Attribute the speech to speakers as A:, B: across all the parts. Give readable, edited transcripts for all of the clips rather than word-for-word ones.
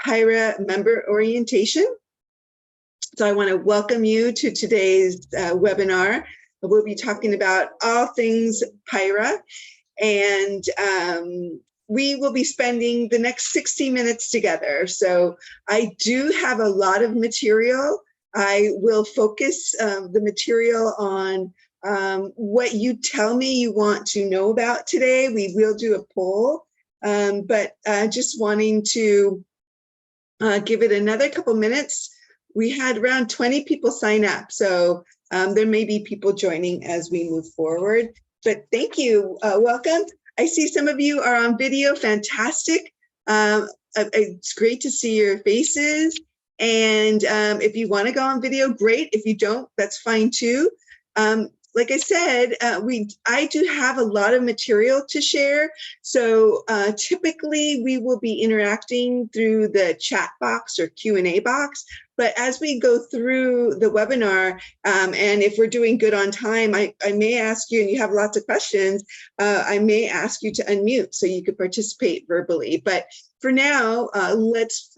A: PIHRA member orientation. So I want to welcome you to today's webinar. We'll be talking about all things PIHRA, and we will be spending the next 60 minutes together. So I do have a lot of material. I will focus the material on what you tell me you want to know about today. We will do a poll, but just wanting to give it another couple minutes. We had around 20 people sign up, so there may be people joining as we move forward. But thank you, welcome. I see some of you are on video, fantastic. It's great to see your faces. And if you want to go on video, great. If you don't, that's fine too. Like I said, I do have a lot of material to share. So typically we will be interacting through the chat box or Q&A box. But as we go through the webinar, and if we're doing good on time, I may ask you, and you have lots of questions, I may ask you to unmute so you could participate verbally. But for now, let's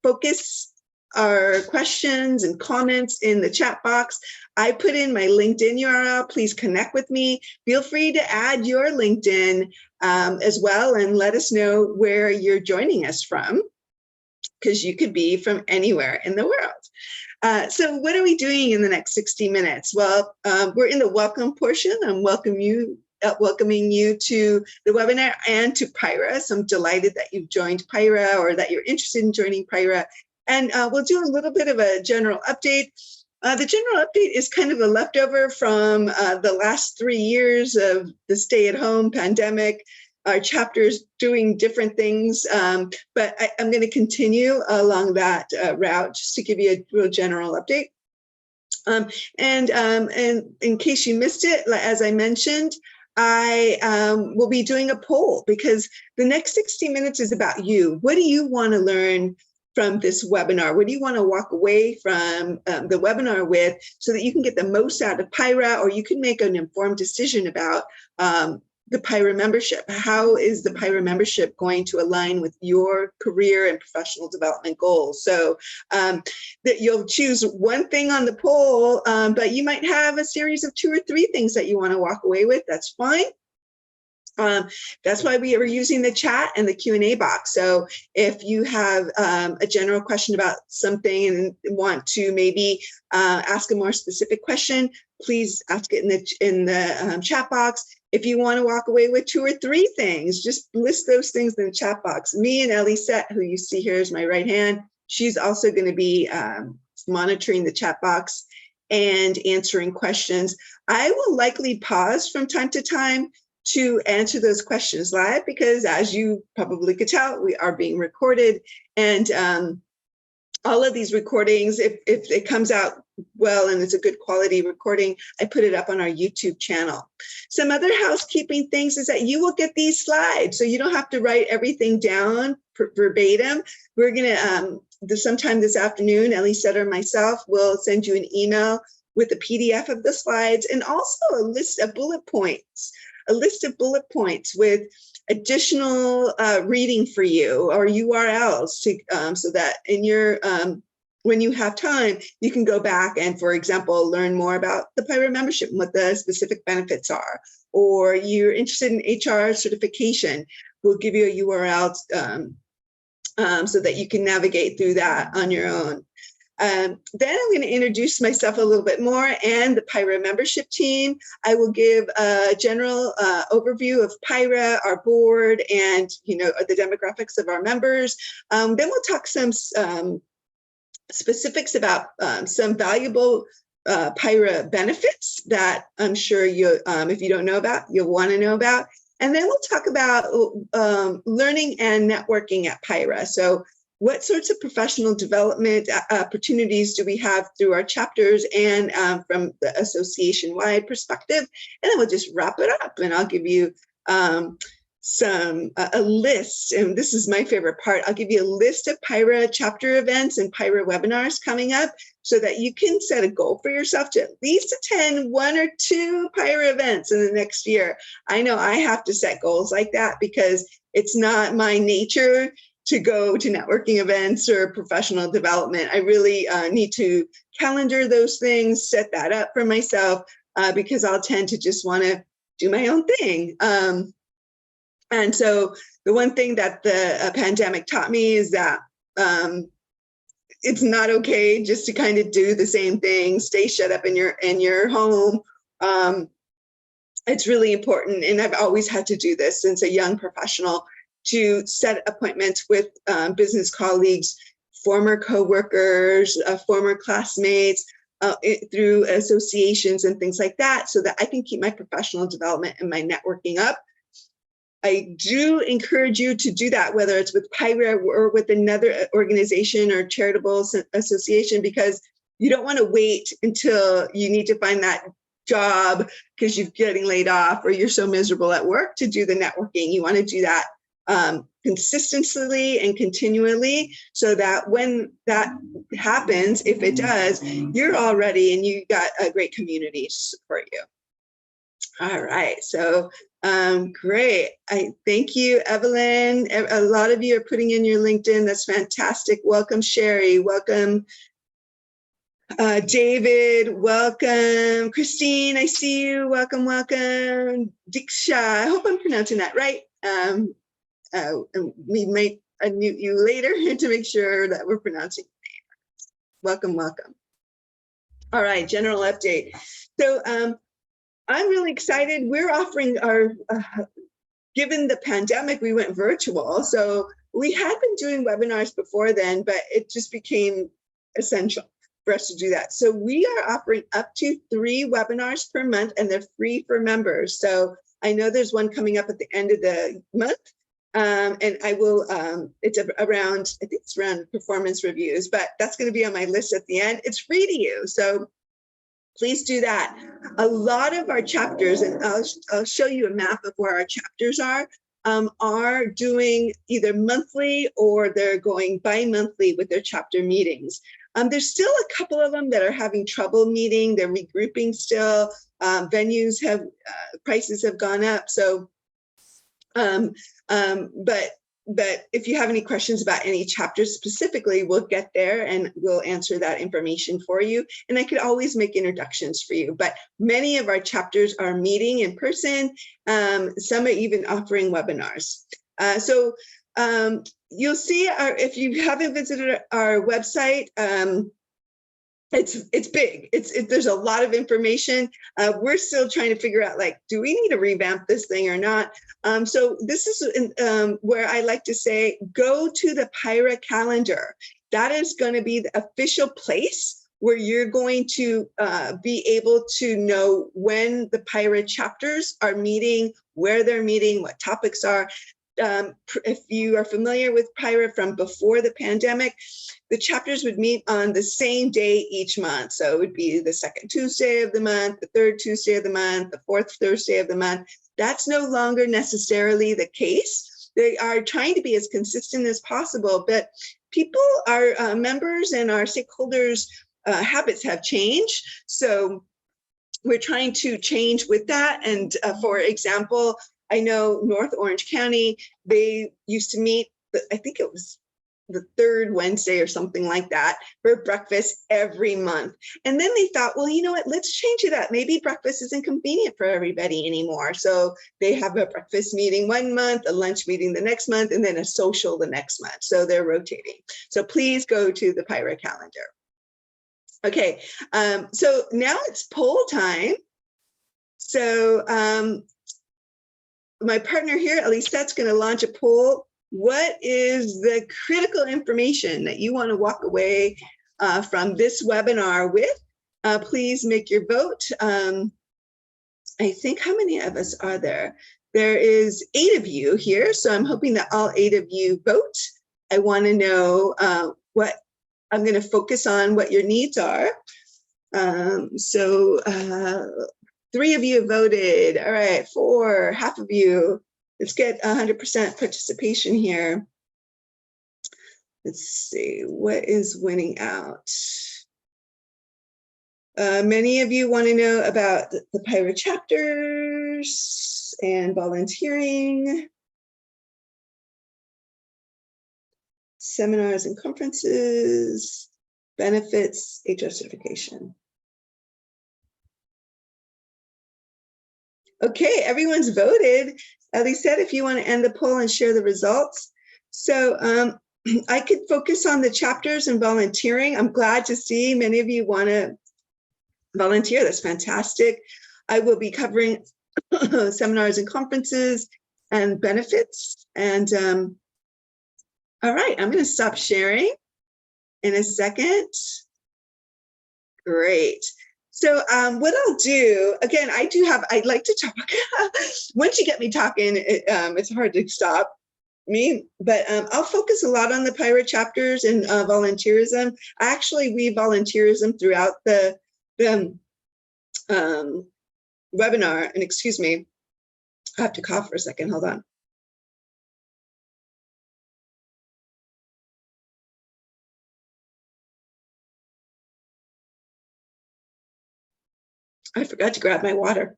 A: focus our questions and comments in the chat box. I put in my LinkedIn URL. Please connect with me. Feel free to add your LinkedIn as well, and let us know where you're joining us from, because you could be from anywhere in the world. So what are we doing in the next 60 minutes? Well, we're in the welcome portion. I'm welcoming you to the webinar and to PIHRA. So I'm delighted that you've joined PIHRA, or that you're interested in joining PIHRA. And we'll do a little bit of a general update. The general update is kind of a leftover from the last 3 years of the stay-at-home pandemic. Our chapters doing different things, but I'm going to continue along that route just to give you a real general update. And in case you missed it, as I mentioned, I will be doing a poll, because the next 60 minutes is about you. What do you want to learn from this webinar? What do you want to walk away from the webinar with, so that you can get the most out of PIHRA, or you can make an informed decision about the PIHRA membership? How is the PIHRA membership going to align with your career and professional development goals? So that you'll choose one thing on the poll, but you might have a series of 2 or 3 things that you want to walk away with. That's fine. That's why we are using the chat and the Q&A box. So if you have a general question about something and want to maybe ask a more specific question, please ask it in the chat box. If you want to walk away with 2 or 3 things, just list those things in the chat box. Me and Elisette, who you see here is my right hand, she's also going to be monitoring the chat box and answering questions. I will likely pause from time to time to answer those questions live, because as you probably could tell, we are being recorded, and all of these recordings, if it comes out well and it's a good quality recording, I put it up on our YouTube channel. Some other housekeeping things is that you will get these slides, so you don't have to write everything down verbatim. We're gonna, sometime this afternoon, Elisette or myself will send you an email with a PDF of the slides, and also a list of bullet points. A list of bullet points with additional reading for you, or URLs, to, so that in your when you have time, you can go back and, for example, learn more about the PIHRA membership and what the specific benefits are. Or you're interested in HR certification, we'll give you a URL so that you can navigate through that on your own. Then I'm going to introduce myself a little bit more and the PIHRA membership team. I will give a general overview of PIHRA, our board, and the demographics of our members. Then we'll talk some specifics about some valuable PIHRA benefits that I'm sure you, if you don't know about, you'll want to know about. And then we'll talk about learning and networking at PIHRA. So what sorts of professional development opportunities do we have through our chapters and from the association-wide perspective? And then we'll just wrap it up, and I'll give you a list, and this is my favorite part. I'll give you a list of PIHRA chapter events and PIHRA webinars coming up, so that you can set a goal for yourself to at least attend 1 or 2 PIHRA events in the next year. I know I have to set goals like that, because it's not my nature to go to networking events or professional development. I really need to calendar those things, set that up for myself, because I'll tend to just want to do my own thing. And so the one thing that the pandemic taught me is that it's not okay just to kind of do the same thing, stay shut up in your home. It's really important, and I've always had to do this since a young professional, to set appointments with business colleagues, former coworkers, former classmates, through associations and things like that, so that I can keep my professional development and my networking up. I do encourage you to do that, whether it's with PIHRA or with another organization or charitable association, because you don't want to wait until you need to find that job because you're getting laid off or you're so miserable at work to do the networking. You want to do that consistently and continually, so that when that happens, if it does, you're all ready and you got a great community to support you. All right, so great. I thank you, Evelyn. A lot of you are putting in your LinkedIn. That's fantastic. Welcome, Sherry. Welcome, David. Welcome, Christine. I see you. Welcome, welcome, Diksha. I hope I'm pronouncing that right. We might unmute you later to make sure that we're pronouncing your name. Welcome, welcome. All right, general update. So I'm really excited. We're offering our, given the pandemic, we went virtual. So we had been doing webinars before then, but it just became essential for us to do that. So we are offering up to 3 webinars per month, and they're free for members. So I know there's one coming up at the end of the month. And I will, it's around, I think it's around performance reviews, but that's going to be on my list at the end. It's free to you. So please do that. A lot of our chapters, and I'll show you a map of where our chapters are doing either monthly or they're going bi-monthly with their chapter meetings. There's still a couple of them that are having trouble meeting. They're regrouping still. Venues have, prices have gone up. So, but if you have any questions about any chapters specifically, we'll get there and we'll answer that information for you. And I could always make introductions for you, but many of our chapters are meeting in person. Some are even offering webinars. So you'll see if you haven't visited our website, it's big. There's a lot of information. We're still trying to figure out, like, do we need to revamp this thing or not? So this is where I like to say, go to the PIHRA calendar. That is going to be the official place where you're going to be able to know when the PIHRA chapters are meeting, where they're meeting, what topics are. If you are familiar with PIHRA from before the pandemic, the chapters would meet on the same day each month. So it would be the second Tuesday of the month, the third Tuesday of the month, the fourth Thursday of the month. That's no longer necessarily the case. They are trying to be as consistent as possible, but people, our members and our stakeholders' habits have changed. So we're trying to change with that. And for example, I know North Orange County, they used to meet, I think it was the third Wednesday or something like that, for breakfast every month. And then they thought, well, you know what, let's change it up. Maybe breakfast isn't convenient for everybody anymore. So they have a breakfast meeting one month, a lunch meeting the next month, and then a social the next month. So they're rotating. So please go to the PIHRA calendar. Okay, so now it's poll time. So my partner here, Alisette's going to launch a poll. What is the critical information that you want to walk away from this webinar with? Please make your vote. I think, how many of us are there? There is 8 of you here, so I'm hoping that all 8 of you vote. I want to know what I'm going to focus on, what your needs are. 3 of you voted. All right, 4, half of you. Let's get 100% participation here. Let's see, what is winning out? Many of you want to know about the PIHRA chapters and volunteering. seminars and conferences, benefits, HR certification. Okay, everyone's voted. Lisette, if you want to end the poll and share the results. So I could focus on the chapters and volunteering. I'm glad to see many of you want to volunteer. That's fantastic. I will be covering seminars and conferences and benefits. And all right, I'm going to stop sharing in a second. Great. So what I'll do, again, I'd like to talk. Once you get me talking, it's hard to stop me, but I'll focus a lot on the PIHRA chapters and volunteerism. I actually weave volunteerism throughout the webinar, and excuse me, I have to cough for a second, hold on. I forgot to grab my water.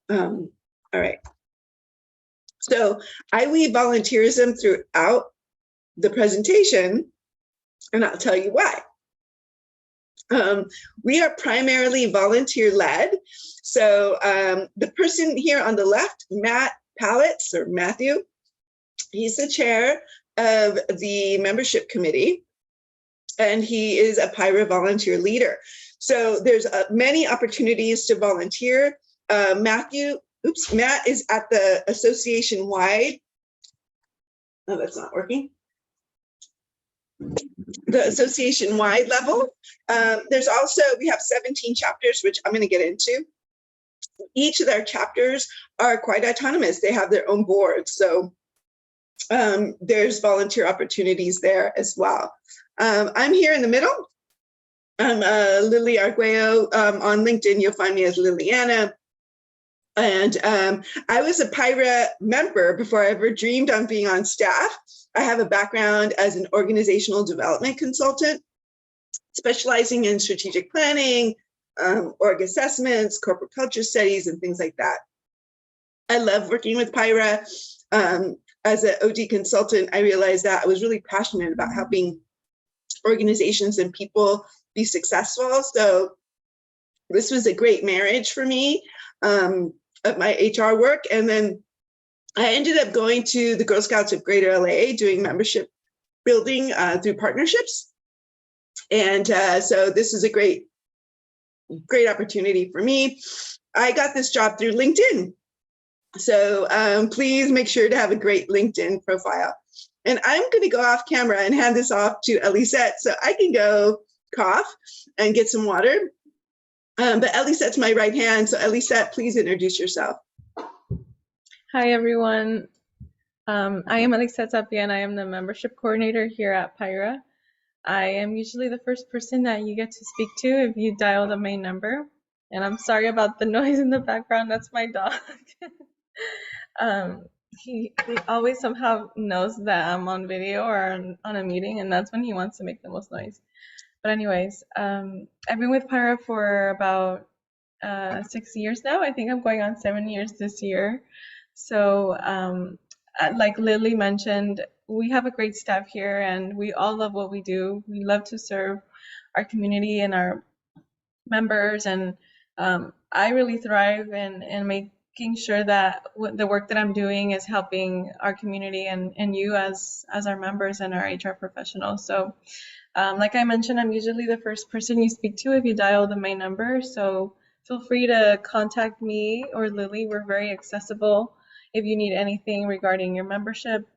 A: All right. So I weave volunteerism throughout the presentation, and I'll tell you why. We are primarily volunteer-led. So the person here on the left, Matt Pallets, or Matthew, he's the chair of the membership committee, and he is a PIHRA volunteer leader. So there's many opportunities to volunteer. Matt is at the association-wide. Oh, that's not working. The association-wide level. There's also, we have 17 chapters, which I'm going to get into. Each of their chapters are quite autonomous. They have their own boards. So there's volunteer opportunities there as well. I'm here in the middle. I'm Lily Arguello. On LinkedIn, you'll find me as Liliana. And I was a PIHRA member before I ever dreamed on being on staff. I have a background as an organizational development consultant, specializing in strategic planning, org assessments, corporate culture studies, and things like that. I love working with PIHRA. As an OD consultant, I realized that I was really passionate about helping organizations and people be successful. So this was a great marriage for me of my HR work. And then I ended up going to the Girl Scouts of Greater LA, doing membership building through partnerships. And so this is a great opportunity for me. I got this job through LinkedIn. So please make sure to have a great LinkedIn profile. And I'm going to go off camera and hand this off to Lisette so I can go cough and get some water. But Lisette's my right hand. So Lisette, please introduce yourself.
B: Hi, everyone. I am Lisette Tapia, and I am the membership coordinator here at PIHRA. I am usually the first person that you get to speak to if you dial the main number. And I'm sorry about the noise in the background. That's my dog. He always somehow knows that I'm on video or on a meeting, and that's when he wants to make the most noise. But anyways, I've been with PIHRA for about 6 years now. I think I'm going on 7 years this year. So like Lily mentioned, we have a great staff here, and we all love what we do. We love to serve our community and our members, and I really thrive in making sure that the work that I'm doing is helping our community and you as our members and our HR professionals. So like I mentioned, I'm usually the first person you speak to if you dial the main number. So feel free to contact me or Lily. We're very accessible if you need anything regarding your membership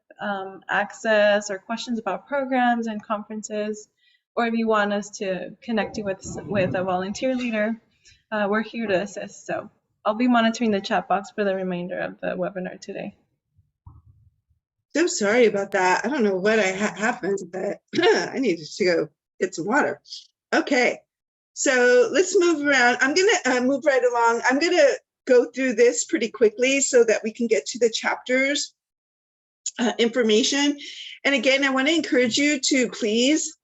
B: access or questions about programs and conferences, or if you want us to connect you with a volunteer leader, we're here to assist. So I'll be monitoring the chat box for the remainder of the webinar today.
A: So sorry about that. I don't know what happened, but I needed to go get some water. Okay, so let's move around. I'm gonna move right along. I'm gonna go through this pretty quickly so that we can get to the chapters information. And again, I want to encourage you to please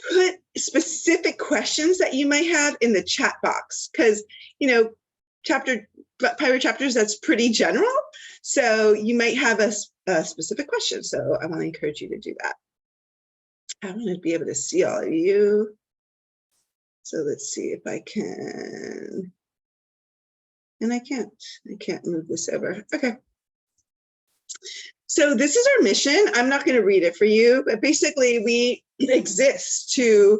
A: put specific questions that you might have in the chat box, because PIHRA chapters, that's pretty general. So you might have a specific question. So I want to encourage you to do that. I want to be able to see all of you. So let's see if I can. And I can't move this over. Okay. So this is our mission. I'm not going to read it for you, but basically we exist to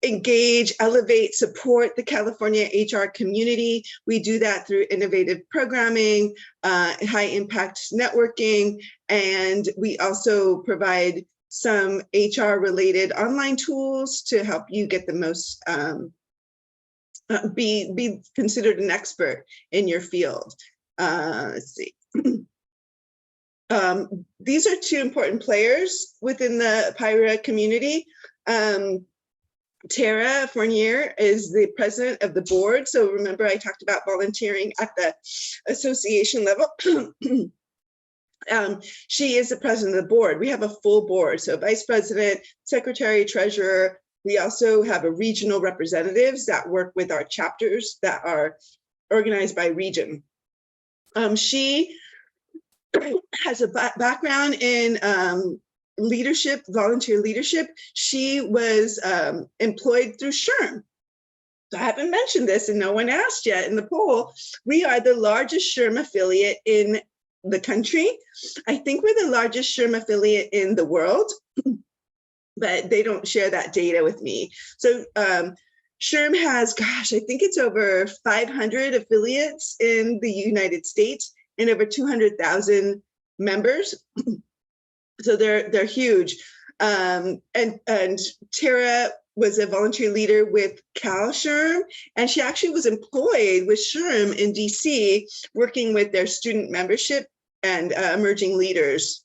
A: engage, elevate, support the California HR community. We do that through innovative programming, high impact networking, and we also provide some HR related online tools to help you get the most, be considered an expert in your field. Let's see. These are two important players within the PIHRA community. Tara Fournier is the president of the board. So remember, I talked about volunteering at the association level. She is the president of the board. We have a full board, so vice president, secretary, treasurer. We also have a regional representatives that work with our chapters that are organized by region. She has a background in leadership, volunteer leadership. She was employed through SHRM. So I haven't mentioned this and no one asked yet in the poll. We are the largest SHRM affiliate in the country. I think we're the largest SHRM affiliate in the world, but they don't share that data with me. So SHRM has, gosh, I think it's over 500 affiliates in the United States and over 200,000 members. So they're huge. And Tara was a volunteer leader with Cal SHRM, and she actually was employed with SHRM in DC, working with their student membership and emerging leaders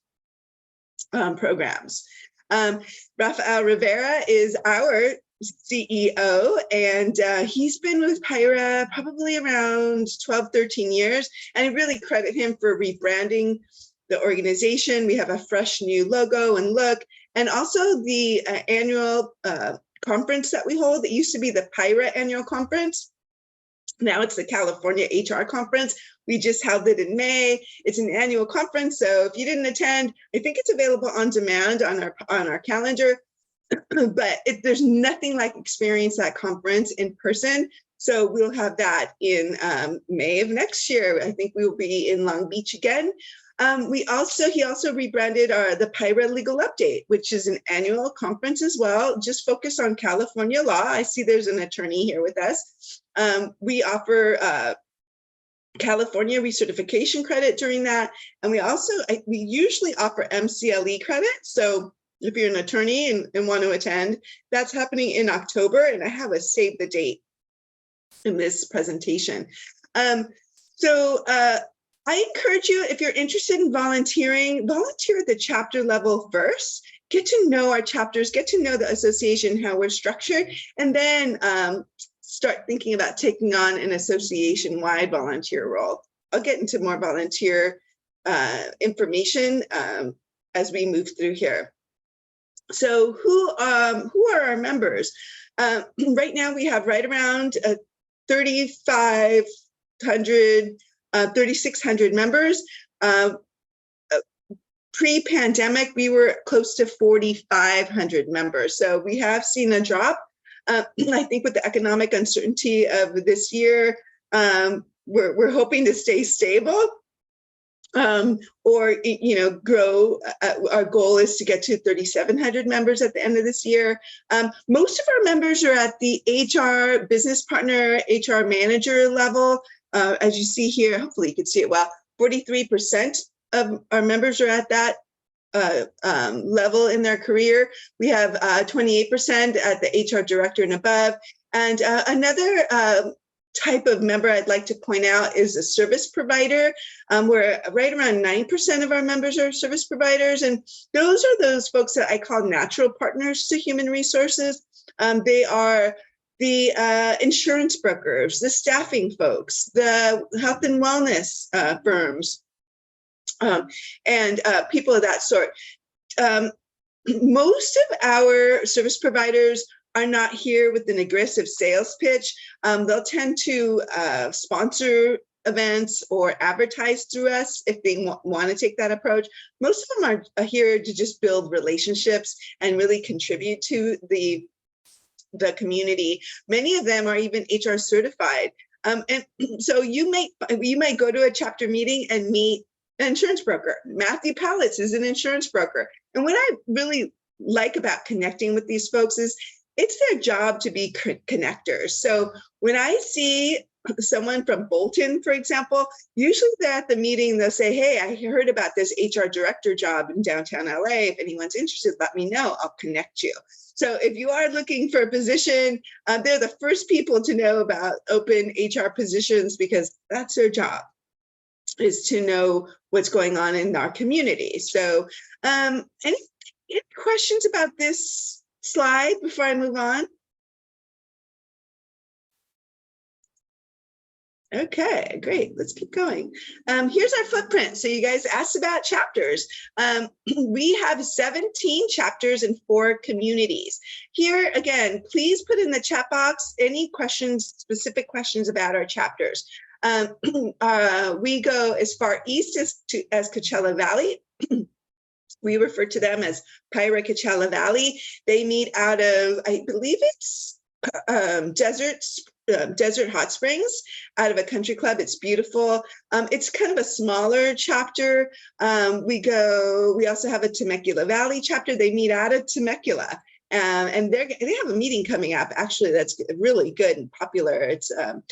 A: programs. Rafael Rivera is our CEO, and he's been with PIHRA probably around 12, 13 years, and I really credit him for rebranding the organization. We have a fresh new logo and look, and also the annual conference that we hold. It used to be the PIHRA annual conference. Now it's the California HR conference. We just held it in May. It's an annual conference, so if you didn't attend, I think it's available on demand on our calendar. But there's nothing like experience that conference in person. So we'll have that in May of next year. I think we will be in Long Beach again. He also rebranded the PIHRA Legal Update, which is an annual conference as well, just focused on California law. I see there's an attorney here with us. We offer California recertification credit during that. And we usually offer MCLE credit. So if you're an attorney and want to attend, that's happening in October, and I have a save the date in this presentation. I encourage you, if you're interested in volunteering, volunteer at the chapter level first. Get to know our chapters, get to know the association, how we're structured, and then start thinking about taking on an association-wide volunteer role. I'll get into more volunteer information as we move through here. So who are our members? Right now we have right around 3,600 members. Pre-pandemic, we were close to 4,500 members. So we have seen a drop. I think with the economic uncertainty of this year, we're hoping to stay stable. Or grow. Our goal is to get to 3,700 members at the end of this year. Most of our members are at the HR business partner, HR manager level. As you see here, hopefully you can see it well, 43% of our members are at that level in their career. We have 28% at the HR director and above. And another type of member I'd like to point out is a service provider. Where right around 9% of our members are service providers. And those are those folks that I call natural partners to human resources. They are the insurance brokers, the staffing folks, the health and wellness firms, and people of that sort. Most of our service providers are not here with an aggressive sales pitch. They'll tend to sponsor events or advertise through us if they want to take that approach. Most of them are here to just build relationships and really contribute to the community. Many of them are even HR certified. And so you might go to a chapter meeting and meet an insurance broker. Matthew Pallets is an insurance broker. And what I really like about connecting with these folks is it's their job to be connectors. So when I see someone from Bolton, for example, usually they're at the meeting, they'll say, hey, I heard about this HR director job in downtown LA. If anyone's interested, let me know, I'll connect you. So if you are looking for a position, they're the first people to know about open HR positions because that's their job, is to know what's going on in our community. So any questions about this slide before I move on? Okay, great. Let's keep going. Here's our footprint. So you guys asked about chapters. We have 17 chapters in 4 communities. Here, again, please put in the chat box any questions, specific questions about our chapters. We go as far east as Coachella Valley. We refer to them as PIHRA Coachella Valley. They meet out of, I believe it's Desert Hot Springs, out of a country club. It's beautiful. It's kind of a smaller chapter. We also have a Temecula Valley chapter. They meet out of Temecula. And they have a meeting coming up, actually, that's really good and popular. It's a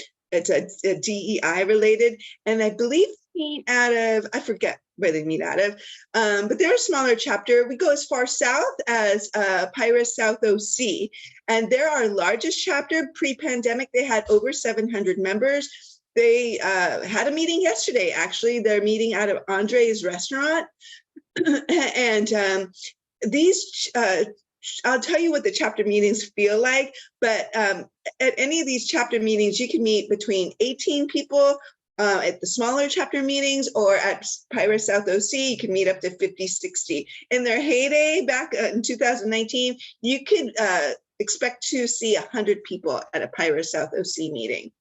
A: DEI related, and I believe meet out of, I forget where they meet out of, but they're a smaller chapter. We go as far south as PIHRA South OC, and they're our largest chapter. Pre-pandemic, they had over 700 members. They had a meeting yesterday, actually. They're meeting out of Andre's restaurant. And these, I'll tell you what the chapter meetings feel like, but at any of these chapter meetings, you can meet between 18 people at the smaller chapter meetings, or at PIHRA South OC, you can meet up to 50, 60. In their heyday back in 2019, you could expect to see 100 people at a PIHRA South OC meeting.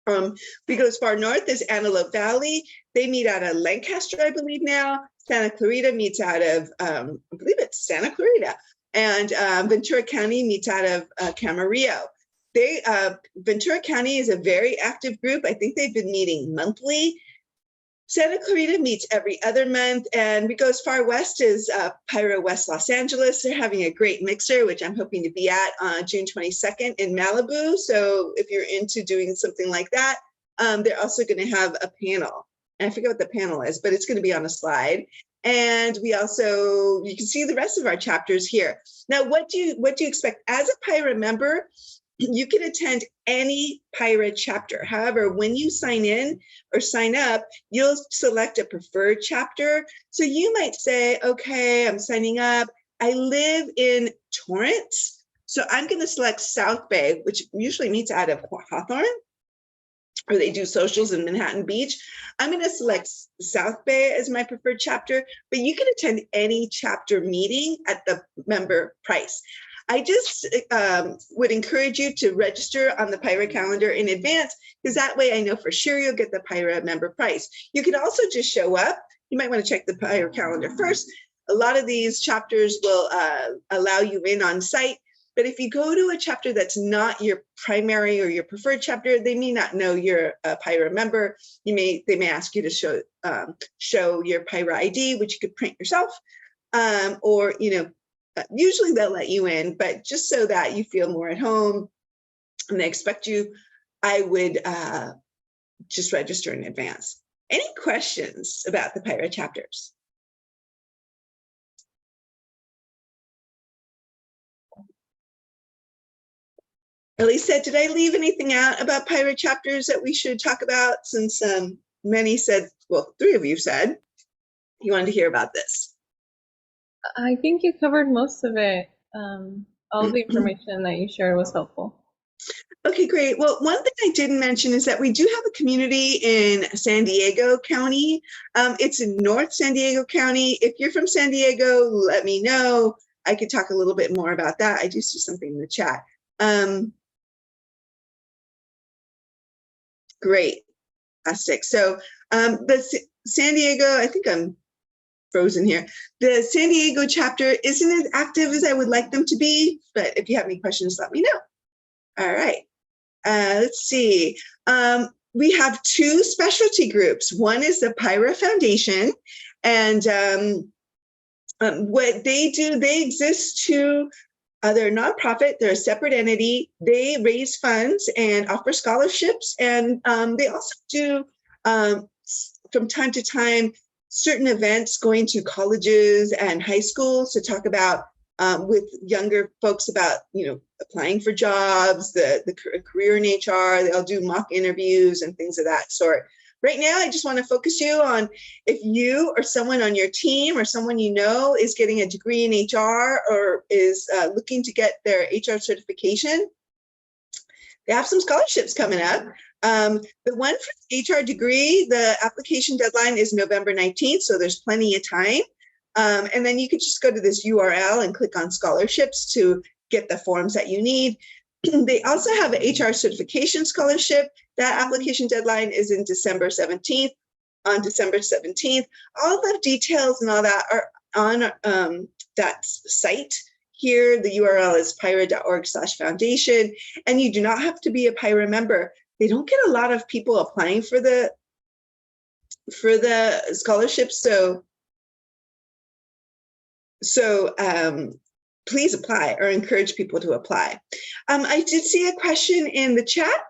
A: We go as far north as Antelope Valley. They meet out of Lancaster, I believe now. Santa Clarita meets out of, I believe it's Santa Clarita. And Ventura County meets out of Camarillo. Ventura County is a very active group. I think they've been meeting monthly. Santa Clarita meets every other month, and we go as far west as PIHRA West Los Angeles. They're having a great mixer, which I'm hoping to be at on June 22nd in Malibu. So if you're into doing something like that, they're also going to have a panel. And I forget what the panel is, but it's going to be on a slide. And we also, you can see the rest of our chapters here. Now, what do you expect? As a PIHRA member, you can attend any PIHRA chapter. However, when you sign in or sign up, you'll select a preferred chapter. So you might say, okay, I'm signing up. I live in Torrance, so I'm going to select South Bay, which usually meets out of Hawthorne, or they do socials in Manhattan Beach. I'm going to select South Bay as my preferred chapter, but you can attend any chapter meeting at the member price. I just would encourage you to register on the PIHRA calendar in advance, because that way I know for sure you'll get the PIHRA member price. You can also just show up. You might want to check the PIHRA calendar first. A lot of these chapters will allow you in on site, but if you go to a chapter that's not your primary or your preferred chapter, they may not know you're a PIHRA member. They may ask you to show your PIHRA ID, which you could print yourself, or usually they'll let you in, but just so that you feel more at home and they expect you, I would just register in advance. Any questions about the PIHRA chapters? Elisa, did I leave anything out about PIHRA chapters that we should talk about, since many said, well, 3 of you said you wanted to hear about this?
B: I think you covered most of it. All the information that you shared was helpful.
A: Okay, great. Well, one thing I didn't mention is that we do have a community in San Diego County. It's in North San Diego County. If you're from San Diego, let me know. I could talk a little bit more about that. I do see something in the chat. Great. Fantastic. So San Diego, I think I'm frozen here. The San Diego chapter isn't as active as I would like them to be, but if you have any questions, let me know. All right. Let's see. We have two specialty groups. One is the PIHRA Foundation, and what they do, they exist to, they're a nonprofit, they're a separate entity. They raise funds and offer scholarships, and they also do, from time to time, certain events going to colleges and high schools to talk about with younger folks about, applying for jobs, the career in HR. They'll do mock interviews and things of that sort. Right now, I just want to focus you on if you or someone on your team or someone you know is getting a degree in HR or is looking to get their HR certification. They have some scholarships coming up. The one for the HR degree, the application deadline is November 19th, so there's plenty of time. And then you could just go to this URL and click on scholarships to get the forms that you need. They also have an HR certification scholarship. That application deadline is in December 17th. On December 17th, all the details and all that are on that site. Here, the URL is PIHRA.org/foundation, and you do not have to be a PIHRA member. They don't get a lot of people applying for the scholarships, so please apply or encourage people to apply. I did see a question in the chat.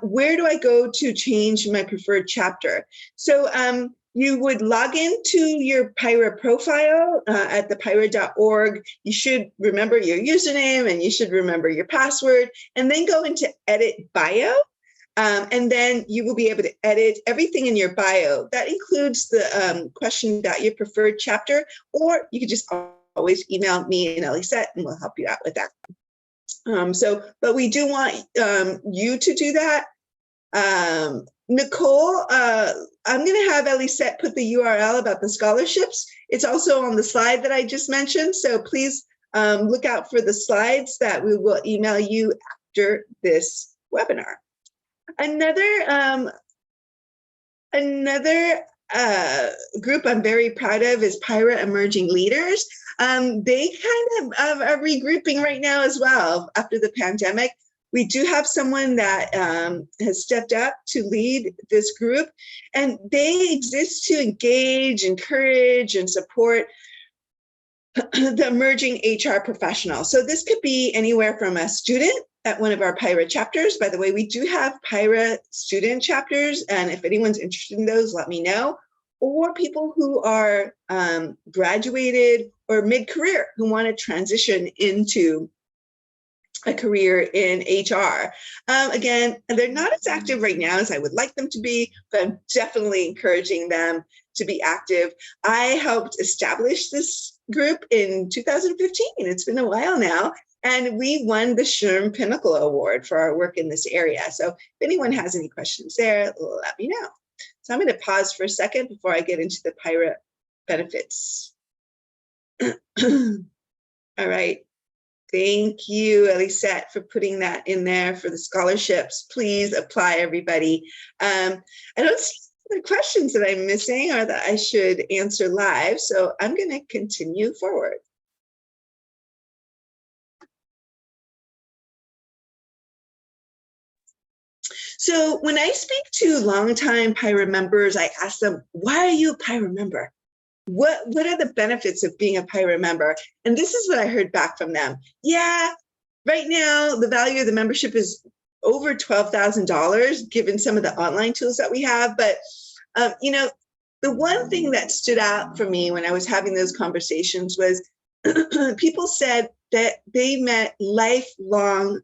A: Where do I go to change my preferred chapter? So you would log into your PIHRA profile at the PIHRA.org. You should remember your username and you should remember your password, and then go into edit bio. And then you will be able to edit everything in your bio. That includes the question about your preferred chapter, or you could just always email me and Elisette and we'll help you out with that. But we do want you to do that. Nicole, I'm going to have Elisette put the URL about the scholarships. It's also on the slide that I just mentioned. So please look out for the slides that we will email you after this webinar. Another group I'm very proud of is PIHRA Emerging Leaders. They kind of are regrouping right now as well after the pandemic. We do have someone that has stepped up to lead this group, and they exist to engage, encourage, and support the emerging HR professional. So this could be anywhere from a student at one of our PIHRA chapters. By the way, we do have PIHRA student chapters, and if anyone's interested in those, let me know. Or people who are graduated or mid-career who want to transition into a career in HR. Again, they're not as active right now as I would like them to be, but I'm definitely encouraging them to be active. I helped establish this group in 2015. It's been a while now, and we won the SHRM Pinnacle Award for our work in this area. So if anyone has any questions there, let me know. So I'm going to pause for a second before I get into the PIHRA benefits. All right. Thank you, Elisette, for putting that in there for the scholarships. Please apply, everybody. I don't see the questions that I'm missing or that I should answer live, so I'm going to continue forward. So when I speak to longtime PIHRA members, I ask them, why are you a PIHRA member? What are the benefits of being a PIHRA member? And this is what I heard back from them. Yeah, right now, the value of the membership is over $12,000, given some of the online tools that we have. But, the one thing that stood out for me when I was having those conversations was people said that they met lifelong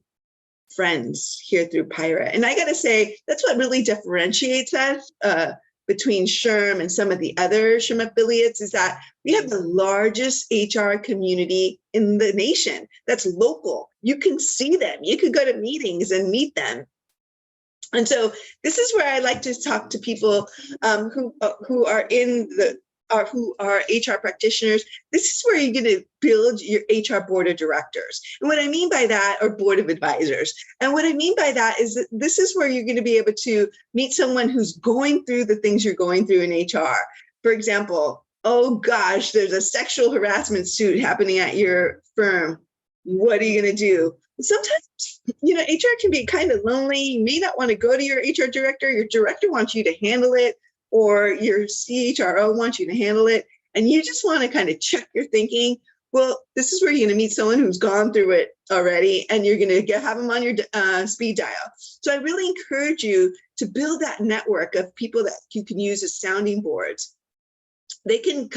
A: friends here through PIHRA. And I got to say, that's what really differentiates us between SHRM and some of the other SHRM affiliates, is that we have the largest HR community in the nation that's local. You can see them. You can go to meetings and meet them. And so this is where I like to talk to people who are in who are HR practitioners, this is where you're going to build your HR board of directors. And what I mean by that, or board of advisors. And what I mean by that is that this is where you're going to be able to meet someone who's going through the things you're going through in HR. For example, oh gosh, there's a sexual harassment suit happening at your firm. What are you going to do? Sometimes, HR can be kind of lonely. You may not want to go to your HR director. Your director wants you to handle it, or your CHRO wants you to handle it. And you just want to kind of check your thinking. Well, this is where you're going to meet someone who's gone through it already, and you're going to have them on your speed dial. So I really encourage you to build that network of people that you can use as sounding boards. They can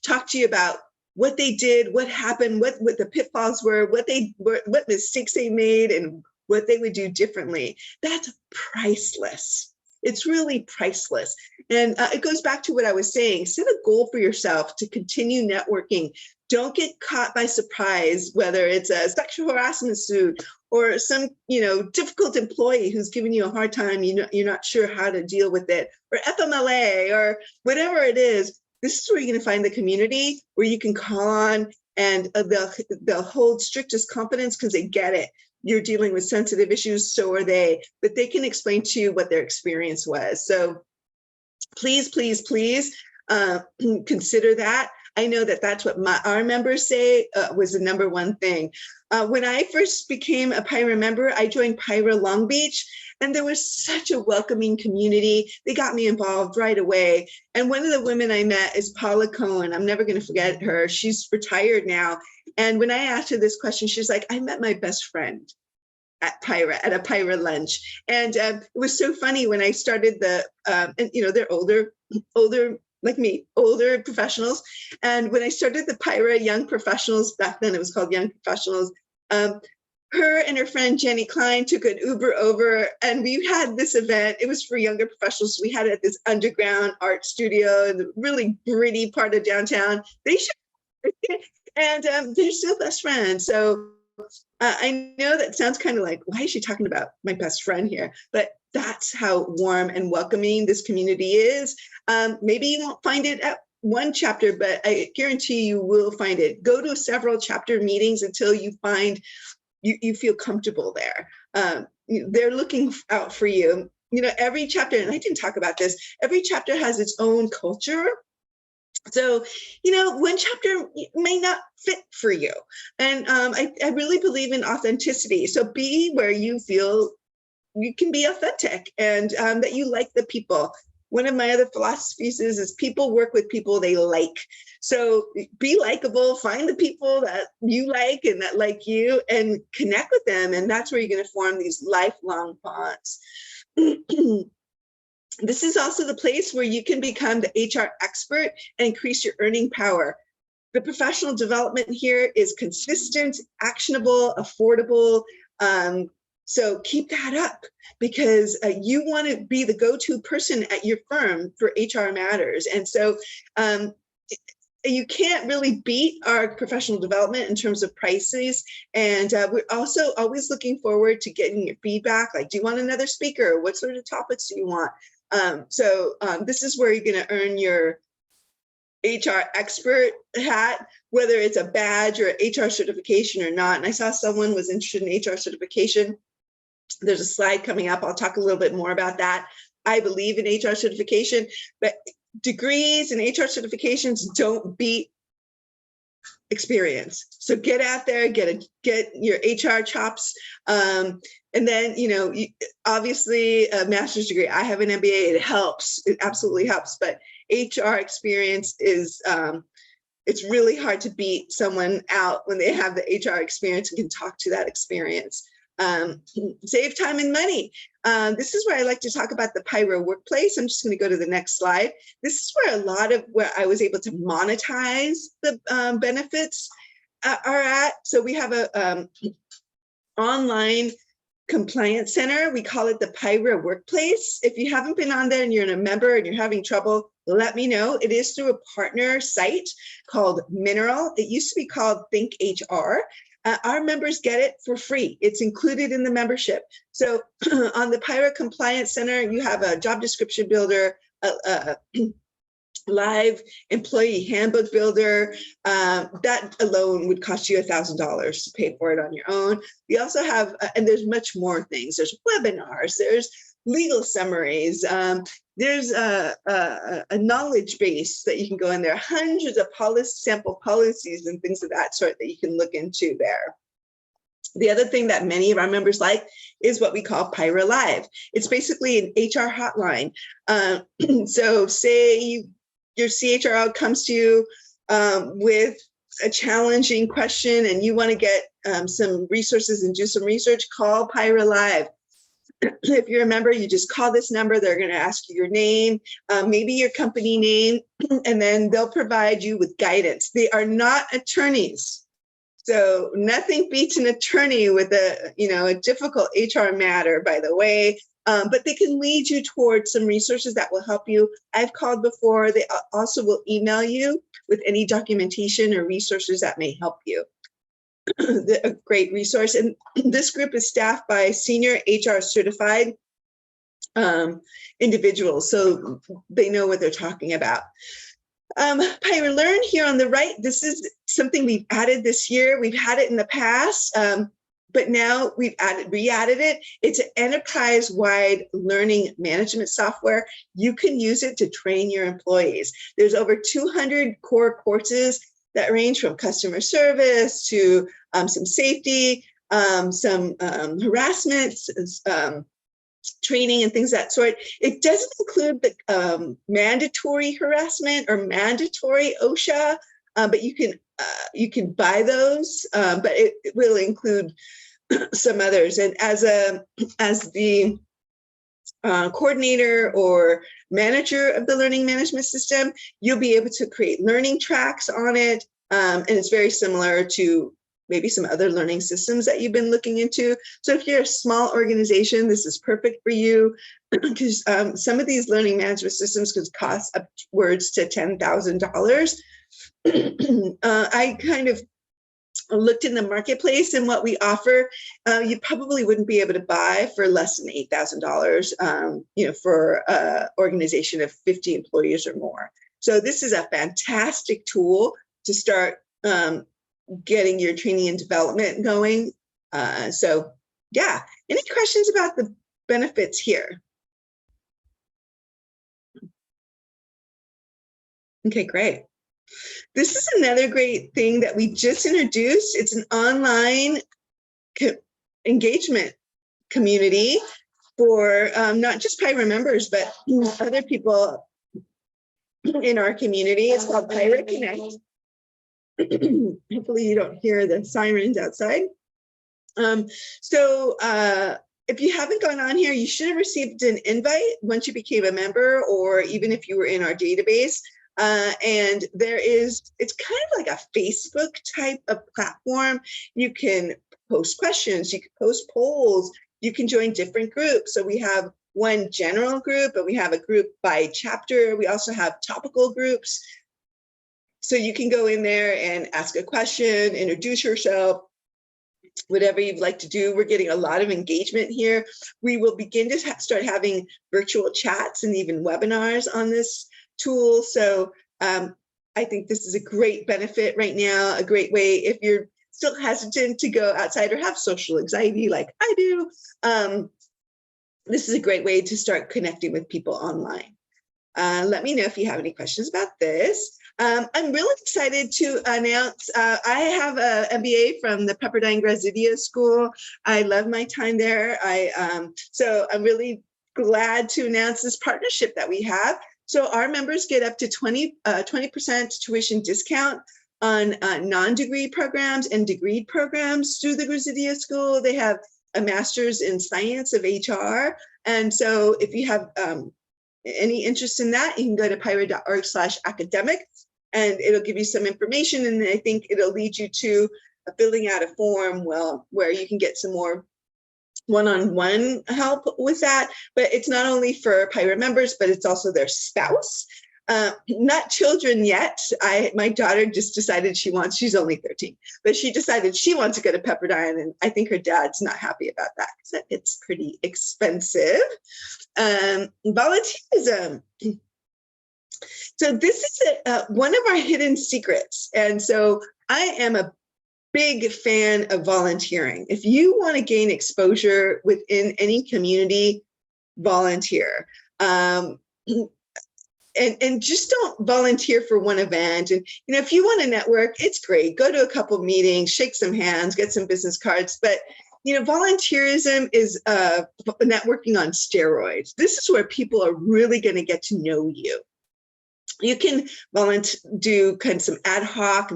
A: talk to you about what they did, what happened, what the pitfalls were, what mistakes they made, and what they would do differently. That's priceless. It's really priceless. And it goes back to what I was saying. Set a goal for yourself to continue networking. Don't get caught by surprise, whether it's a sexual harassment suit or some, difficult employee who's giving you a hard time. You're not sure how to deal with it, or FMLA, or whatever it is. This is where you're going to find the community where you can call on, and they'll hold strictest confidence because they get it. You're dealing with sensitive issues, so are they, but they can explain to you what their experience was. So please, please, please consider that. I know that that's what our members say was the number one thing. When I first became a PIHRA member, I joined PIHRA Long Beach, and there was such a welcoming community. They got me involved right away. And one of the women I met is Paula Cohen. I'm never going to forget her. She's retired now. And when I asked her this question, she's like, I met my best friend at PIHRA, at a PIHRA lunch. And it was so funny when I started and they're older like me, older professionals. And when I started the PIHRA Young Professionals, back then it was called Young Professionals, her and her friend Jenny Klein took an Uber over, and we had this event. It was for younger professionals. We had it at this underground art studio in the really gritty part of downtown. And they're still best friends. So I know that sounds kind of like, why is she talking about my best friend here? But that's how warm and welcoming this community is. Maybe you won't find it at one chapter, but I guarantee you will find it. Go to several chapter meetings until you find you feel comfortable there. They're looking out for you. Every chapter, and I didn't talk about this, every chapter has its own culture. So, one chapter may not fit for you. And I really believe in authenticity. So be where you feel you can be authentic, and that you like the people. One of my other philosophies is people work with people they like. So be likable, find the people that you like and that like you, and connect with them. And that's where you're going to form these lifelong bonds. This is also the place where you can become the HR expert and increase your earning power. The professional development here is consistent, actionable, affordable. So keep that up, because you want to be the go-to person at your firm for HR matters. And so you can't really beat our professional development in terms of prices. And we're also always looking forward to getting your feedback. Like, do you want another speaker? What sort of topics do you want? So this is where you're going to earn your HR expert hat, whether it's a badge or HR certification or not. And I saw someone was interested in HR certification. There's a slide coming up. I'll talk a little bit more about that. I believe in HR certification, but degrees and HR certifications don't beat experience. So get out there, get your HR chops. And then, obviously a master's degree. I have an MBA. It helps. It absolutely helps. But HR experience is, it's really hard to beat someone out when they have the HR experience and can talk to that experience. Save time and money. This is where I like to talk about the PIHRA workplace. I'm just going to go to the next slide. This is where I was able to monetize the benefits are at. So we have a online compliance center. We call it the PIHRA workplace. If you haven't been on there and you're a member and you're having trouble, let me know. It is through a partner site called Mineral. It used to be called Think HR. Our members get it for free. It's included in the membership. So on the PIHRA Compliance Center, you have a job description builder, live employee handbook builder. That alone would cost you $1,000 to pay for it on your own. We also have, and there's much more things. There's webinars, there's legal summaries, there's a knowledge base that you can go in there, hundreds of sample policies and things of that sort that you can look into there. The other thing that many of our members like is what we call PIHRA Live. It's basically an HR hotline. So say your CHRO comes to you with a challenging question and you want to get some resources and do some research, call PIHRA Live. If you're a member, you just call this number. They're going to ask you your name, maybe your company name, and then they'll provide you with guidance. They are not attorneys. So nothing beats an attorney with a difficult HR matter, by the way, but they can lead you towards some resources that will help you. I've called before. They also will email you with any documentation or resources that may help you. A great resource. And this group is staffed by senior HR certified individuals, so they know what they're talking about. PIHRA Learn here on the right, this is something we've added this year. We've had it in the past, but now we've re-added it. It's an enterprise-wide learning management software. You can use it to train your employees. There's over 200 core courses that range from customer service to some safety, some harassment, training and things of that sort. It doesn't include the mandatory harassment or mandatory OSHA, but you can buy those, but it will include some others. And as the coordinator or manager of the learning management system, you'll be able to create learning tracks on it, and it's very similar to maybe some other learning systems that you've been looking into. So if you're a small organization, this is perfect for you, because some of these learning management systems could cost upwards to $10,000. I kind of looked in the marketplace and what we offer, you probably wouldn't be able to buy for less than $8,000, for an organization of 50 employees or more. So this is a fantastic tool to start getting your training and development going. So yeah, any questions about the benefits here? Okay, great. This is another great thing that we just introduced. It's an online engagement community for not just PIHRA members, but other people in our community. It's called PIHRA Connect. Hopefully you don't hear the sirens outside. So if you haven't gone on here, you should have received an invite once you became a member, or even if you were in our database. And it's kind of like a Facebook type of platform. You can post questions, you can post polls, you can join different groups. So we have one general group, but we have a group by chapter. We also have topical groups. So you can go in there and ask a question, introduce yourself, whatever you'd like to do. We're getting a lot of engagement here. We will begin to start having virtual chats and even webinars on this tool. So I think this is a great benefit right now, a great way if you're still hesitant to go outside or have social anxiety like I do. This is a great way to start connecting with people online. Let me know if you have any questions about this. I'm really excited to announce I have an MBA from the Pepperdine Grazidia School. I love my time there. So I'm really glad to announce this partnership that we have. So our members get up to 20% tuition discount on non-degree programs and degree programs through the Grazidia School. They have a master's in science of HR. And so if you have any interest in that, you can go to pihra.org/academic, and it'll give you some information. And I think it'll lead you to filling out a form, where you can get some more one-on-one help with that. But it's not only for PIHRA members, but it's also their spouse. Not children yet. My daughter just decided she's only 13, but she decided she wants to go to Pepperdine, and I think her dad's not happy about that because it's pretty expensive. Volunteerism. So this is one of our hidden secrets. And so I am a big fan of volunteering. If you want to gain exposure within any community, volunteer. And just don't volunteer for one event. And, you know, if you want to network, it's great. Go to a couple of meetings, shake some hands, get some business cards. But, you know, volunteerism is networking on steroids. This is where people are really going to get to know you. You can do kind of some ad hoc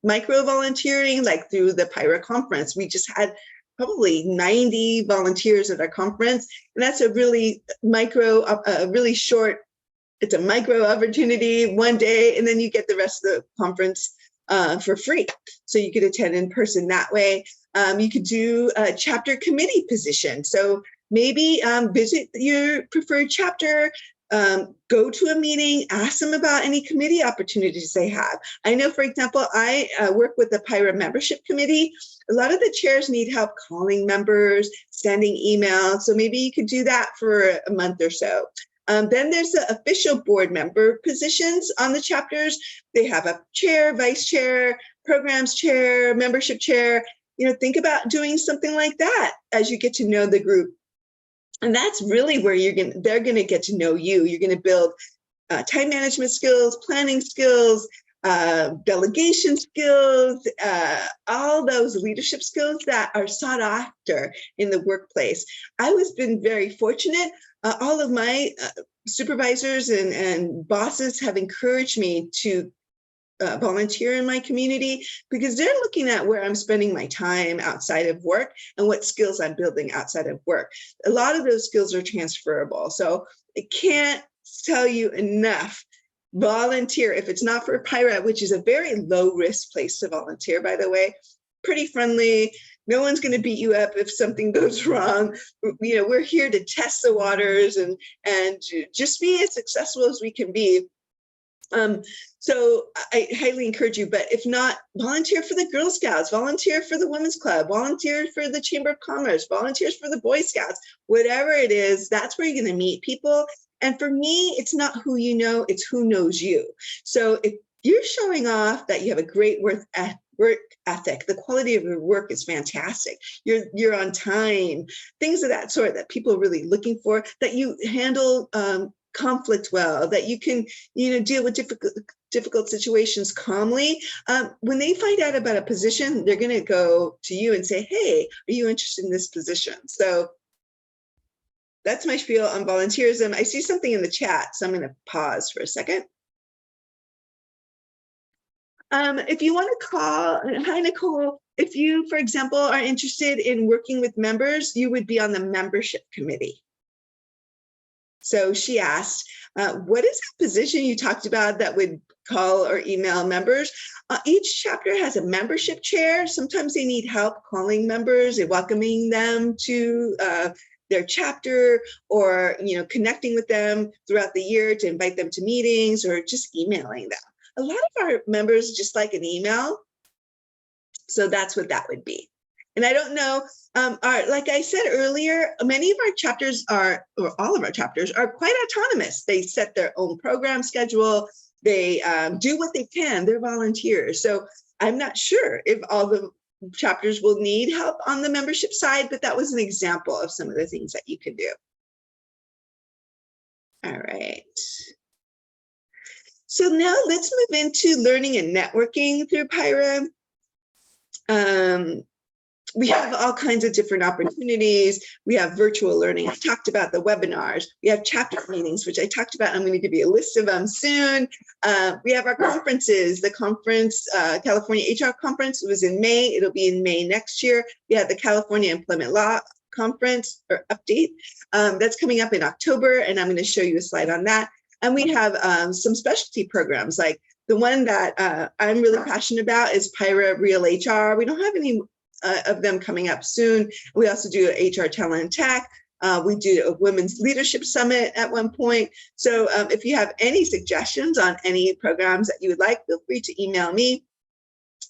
A: micro volunteering, like through the PIHRA conference. We just had probably 90 volunteers at our conference. And that's a really really short, it's a micro opportunity, one day, and then you get the rest of the conference for free. So you could attend in person that way. You could do a chapter committee position. So maybe visit your preferred chapter, go to a meeting, ask them about any committee opportunities they have. I know, for example, I work with the PIHRA membership committee. A lot of the chairs need help calling members, sending emails. So maybe you could do that for a month or so. Then there's the official board member positions on the chapters. They have a chair, vice chair, programs chair, membership chair. You know, think about doing something like that as you get to know the group. And that's really where they're going to get to know you. You're going to build time management skills, planning skills, delegation skills, all those leadership skills that are sought after in the workplace. I was been very fortunate. All of my supervisors and bosses have encouraged me to volunteer in my community because they're looking at where I'm spending my time outside of work and what skills I'm building outside of work. A lot of those skills are transferable. So I can't tell you enough. Volunteer. If it's not for PIHRA, which is a very low risk place to volunteer, by the way, pretty friendly. No one's going to beat you up if something goes wrong. You know, we're here to test the waters and just be as successful as we can be. So I highly encourage you, but if not, volunteer for the Girl Scouts, volunteer for the Women's Club, volunteer for the Chamber of Commerce, volunteers for the Boy Scouts, whatever it is, that's where you're going to meet people. And for me, it's not who you know, it's who knows you. So if you're showing off that you have a great work ethic, the quality of your work is fantastic, you're on time, things of that sort that people are really looking for, that you handle conflict well, that you can, you know, deal with difficult situations calmly. When they find out about a position, they're going to go to you and say, hey, are you interested in this position? So that's my spiel on volunteerism. I see something in the chat, so I'm going to pause for a second. If you want to call, hi, Nicole. If you, for example, are interested in working with members, you would be on the membership committee. So she asked, what is that position you talked about that would call or email members? Each chapter has a membership chair. Sometimes they need help calling members and welcoming them to their chapter, or, you know, connecting with them throughout the year to invite them to meetings, or just emailing them. A lot of our members just like an email. So that's what that would be. And I don't know, like I said earlier, many of our chapters or all of our chapters are quite autonomous. They set their own program schedule. They do what they can. They're volunteers. So I'm not sure if all the chapters will need help on the membership side, but that was an example of some of the things that you could do. All right. So now let's move into learning and networking through PIHRA. We have all kinds of different opportunities. We have virtual learning. I talked about the webinars. We have chapter meetings, which I talked about. I'm going to give you a list of them soon. We have our conferences. The conference, California HR conference, was in May. It'll be in May next year. We have the California Employment Law conference or update. That's coming up in October, and I'm going to show you a slide on that. And we have some specialty programs, like the one that I'm really passionate about is PIHRA Real HR. We don't have any of them coming up soon. We also do HR Talent and Tech. We do a Women's Leadership Summit at one point. So if you have any suggestions on any programs that you would like, feel free to email me.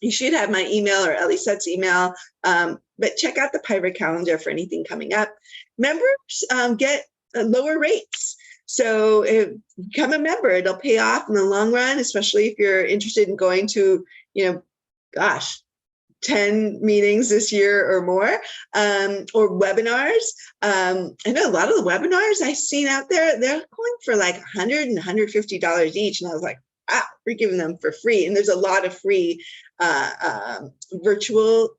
A: You should have my email or Ellie Sutt's email, but check out the PIHRA calendar for anything coming up. Members get lower rates. So become a member. It'll pay off in the long run, especially if you're interested in going to, gosh, 10 meetings this year or more, or webinars. I know a lot of the webinars I've seen out there, they're going for like $100 and $150 each. And I was like, wow, we're giving them for free. And there's a lot of free virtual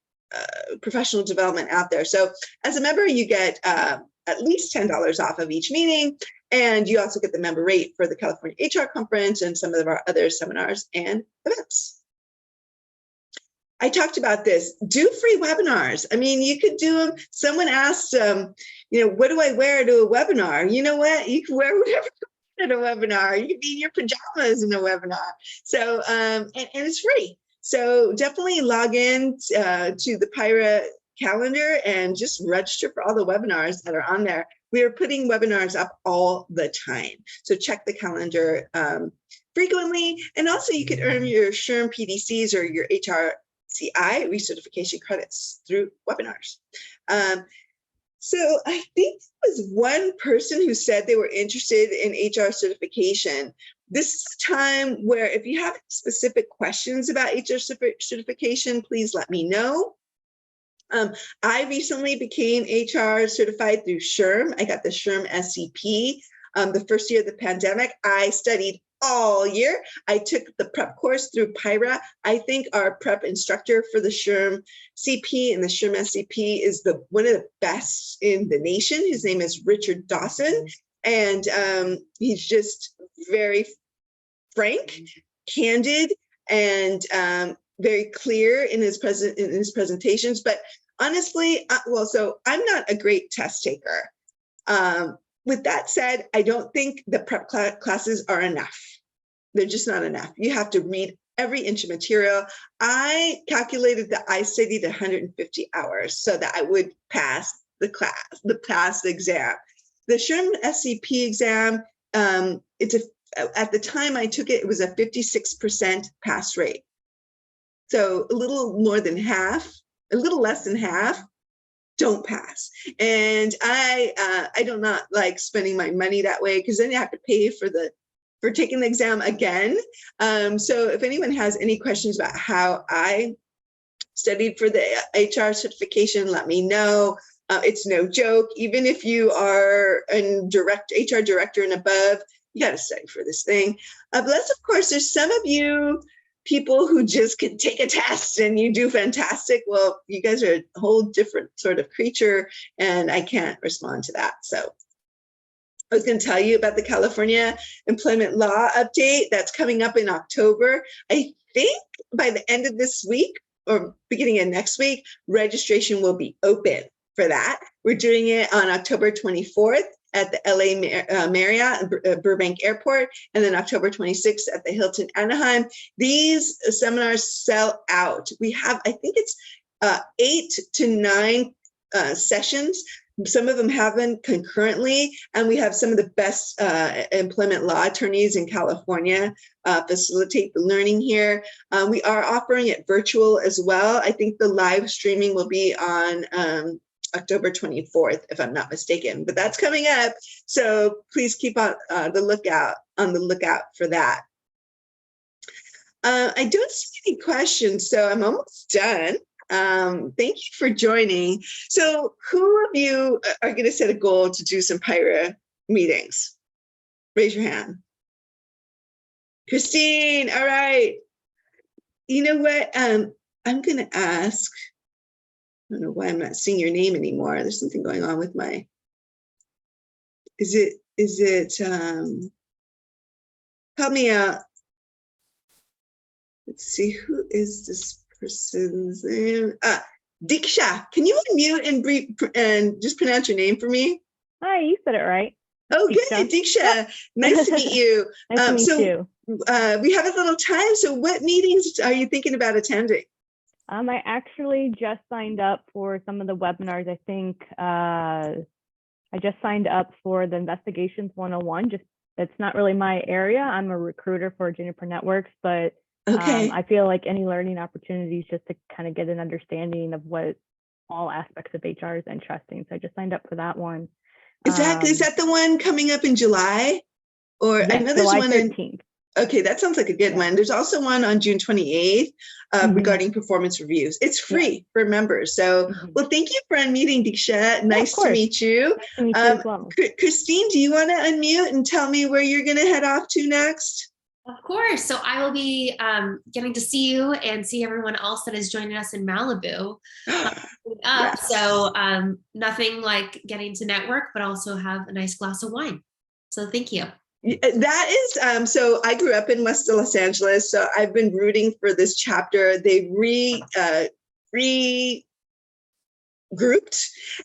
A: professional development out there. So as a member, you get at least $10 off of each meeting. And you also get the member rate for the California HR conference and some of our other seminars and events. I talked about this, do free webinars. I mean, you could do them. Someone asked, what do I wear to a webinar? You know what? You can wear whatever at a webinar. You can be in your pajamas in a webinar. So, and it's free. So definitely log in to the PIHRA calendar and just register for all the webinars that are on there. We are putting webinars up all the time. So check the calendar frequently. And also you could earn your SHRM PDCs or your HRCI recertification credits through webinars. So I think there was one person who said they were interested in HR certification. This is a time where if you have specific questions about HR certification, please let me know. I recently became HR certified through SHRM. I got the SHRM SCP the first year of the pandemic. I studied all year. I took the prep course through PIHRA. I think our prep instructor for the SHRM CP and the SHRM SCP is one of the best in the nation. His name is Richard Dawson, and he's just very frank, candid, and very clear in his presentations. But honestly, so I'm not a great test taker. With that said, I don't think the prep classes are enough. They're just not enough. You have to read every inch of material. I calculated that I studied 150 hours so that I would pass the class, pass the exam. The SHRM SCP exam, at the time I took it, it was a 56% pass rate. So a little more than half, a little less than half don't pass. And I do not like spending my money that way, because then you have to pay for taking the exam again. So if anyone has any questions about how I studied for the HR certification, let me know. It's no joke. Even if you are a HR director and above, you got to study for this thing. Plus, of course, there's some of you people who just can take a test and you do fantastic. Well, you guys are a whole different sort of creature, and I can't respond to that. So I was going to tell you about the California employment law update that's coming up in October. I think by the end of this week or beginning of next week, registration will be open for that. We're doing it on October 24th at the LA Marriott Burbank Airport, and then October 26th at the Hilton Anaheim. These seminars sell out. We have, I think it's 8 to 9 sessions. Some of them happen concurrently, and we have some of the best employment law attorneys in California facilitate the learning here. We are offering it virtual as well. I think the live streaming will be on October 24th, if I'm not mistaken, but that's coming up. So please keep on the lookout for that. I don't see any questions, so I'm almost done. Thank you for joining. So who of you are going to set a goal to do some PIHRA meetings? Raise your hand. Christine, all right. You know what? I'm going to ask, I don't know why I'm not seeing your name anymore. There's something going on with my, is it, help me out. Let's see, who is this person's name? Diksha, can you unmute and just pronounce your name for me?
C: Hi, you said it right.
A: Oh, good, Diksha. Nice to meet you.
C: Nice to meet you.
A: We have a little time. So what meetings are you thinking about attending?
C: I actually just signed up for some of the webinars. I think I just signed up for the Investigations 101. Just it's not really my area. I'm a recruiter for Juniper Networks, but
A: okay.
C: I feel like any learning opportunities just to kind of get an understanding of what all aspects of HR is interesting. So I just signed up for that one.
A: Is that the one coming up in July? Or I
C: Yes,
A: know there's
C: July
A: one in,
C: 13th.
A: okay, that sounds like a good one. There's also one on June 28th regarding performance reviews. It's free for members. So, well, thank you for unmuting, Diksha. Nice to meet you.
C: Nice to meet you as well.
A: Christine, do you want to unmute and tell me where you're going to head off to next?
D: Of course. So I will be getting to see you and see everyone else that is joining us in Malibu.
A: Yes.
D: So nothing like getting to network, but also have a nice glass of wine. So thank you.
A: That is, so I grew up in West Los Angeles, so I've been rooting for this chapter. They regrouped,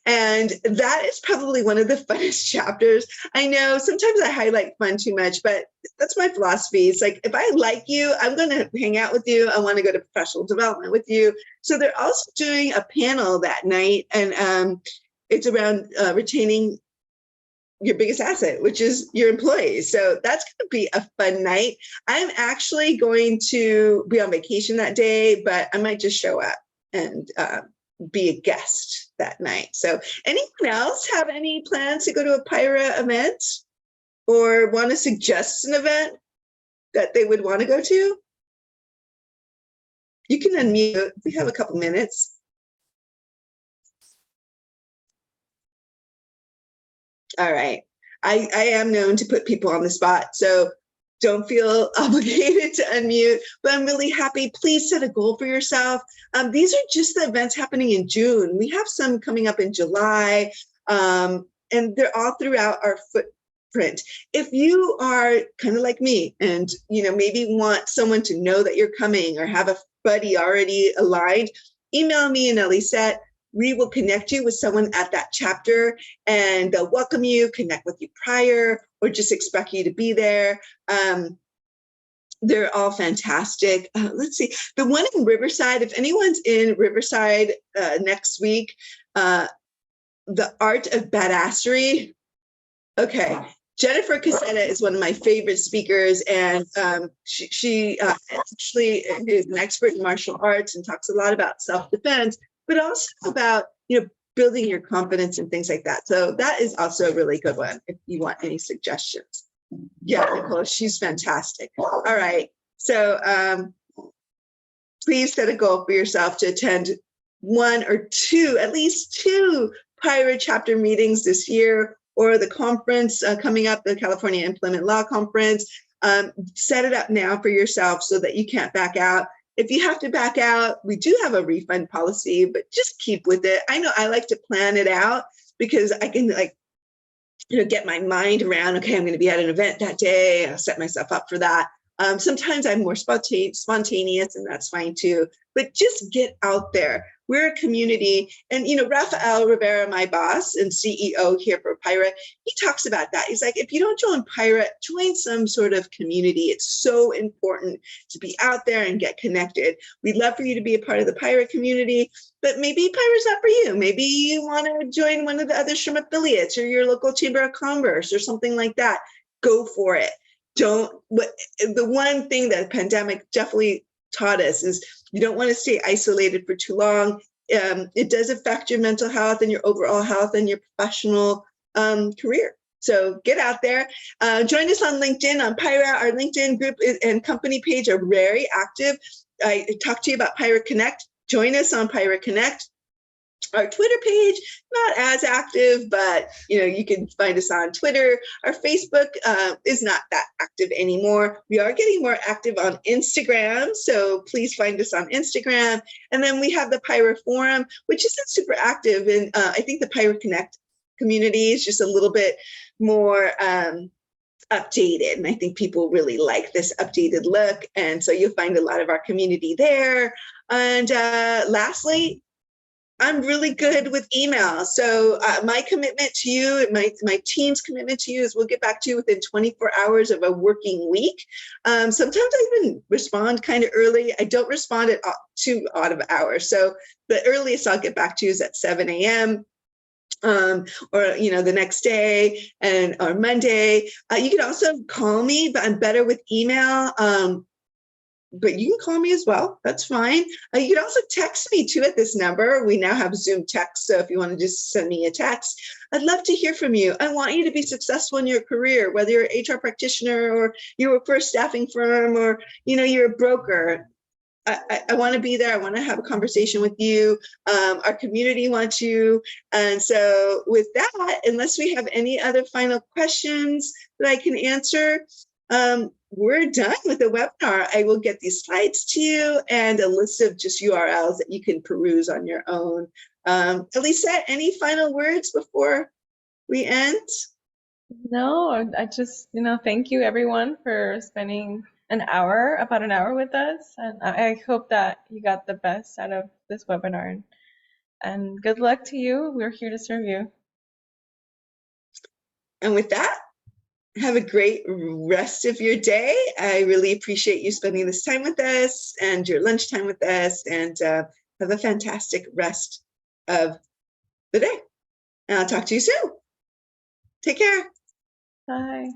A: and that is probably one of the funnest chapters. I know sometimes I highlight fun too much, but that's my philosophy. It's like, if I like you, I'm going to hang out with you. I want to go to professional development with you. So they're also doing a panel that night, and it's around retaining your biggest asset, which is your employees. So that's going to be a fun night. I'm actually going to be on vacation that day, but I might just show up and be a guest that night. So anyone else have any plans to go to a PIHRA event or want to suggest an event that they would want to go to? You can unmute. We have a couple minutes. All right. I am known to put people on the spot, so don't feel obligated to unmute, but I'm really happy. Please set a goal for yourself. These are just the events happening in June. We have some coming up in July, and they're all throughout our footprint. If you are kind of like me and maybe want someone to know that you're coming or have a buddy already aligned, email me and Elisette. We will connect you with someone at that chapter, and they'll welcome you, connect with you prior, or just expect you to be there. They're all fantastic. Let's see, the one in Riverside, if anyone's in Riverside next week, the Art of Badassery. Okay. Jennifer Cassetta is one of my favorite speakers, and she actually is an expert in martial arts and talks a lot about self-defense, but also about, building your confidence and things like that. So that is also a really good one if you want any suggestions. Yeah, Nicole, she's fantastic. All right. So please set a goal for yourself to attend one or two, at least two PIHRA chapter meetings this year, or the conference coming up, the California Employment Law Conference. Set it up now for yourself so that you can't back out. If you have to back out, we do have a refund policy, but just keep with it. I know I like to plan it out because I can get my mind around, okay, I'm going to be at an event that day. I'll set myself up for that. Sometimes I'm more spontaneous, and that's fine too, but just get out there. We're a community, and Rafael Rivera, my boss and CEO here for PIHRA, he talks about that. He's like, if you don't join PIHRA, join some sort of community. It's so important to be out there and get connected. We'd love for you to be a part of the PIHRA community, but maybe PIHRA's not for you. Maybe you want to join one of the other SHRM affiliates or your local chamber of commerce or something like that. Go for it. The one thing that the pandemic definitely taught us is you don't want to stay isolated for too long. It does affect your mental health and your overall health and your professional career. So get out there. Join us on LinkedIn, on PIHRA. Our LinkedIn group and company page are very active. I talked to you about PIHRA Connect. Join us on PIHRA Connect. Our Twitter page, not as active, but you can find us on Twitter. Our Facebook is not that active anymore. We are getting more active on Instagram, so please find us on Instagram. And then we have the PIHRA Forum, which isn't super active, and I think the PIHRA Connect community is just a little bit more updated, and I think people really like this updated look, and so you'll find a lot of our community there. And lastly, I'm really good with email. So my commitment to you, my team's commitment to you is we'll get back to you within 24 hours of a working week. Sometimes I even respond kind of early. I don't respond at too odd of hours. So the earliest I'll get back to you is at 7 a.m. Or the next day or Monday. You can also call me, but I'm better with email. but you can call me as well. That's fine. You can also text me too at this number. We now have Zoom text. So if you want to just send me a text, I'd love to hear from you. I want you to be successful in your career, whether you're an HR practitioner or you work for a staffing firm or, you're a broker. I want to be there. I want to have a conversation with you. Our community wants you. And so with that, unless we have any other final questions that I can answer, we're done with the webinar. I will get these slides to you and a list of just URLs that you can peruse on your own. Elisa, any final words before we end?
B: No, I just, thank you everyone for spending about an hour with us. And I hope that you got the best out of this webinar. And good luck to you. We're here to serve you.
A: And with that, have a great rest of your day. I really appreciate you spending this time with us and your lunchtime with us, and have a fantastic rest of the day. And I'll talk to you soon. Take care.
B: Bye.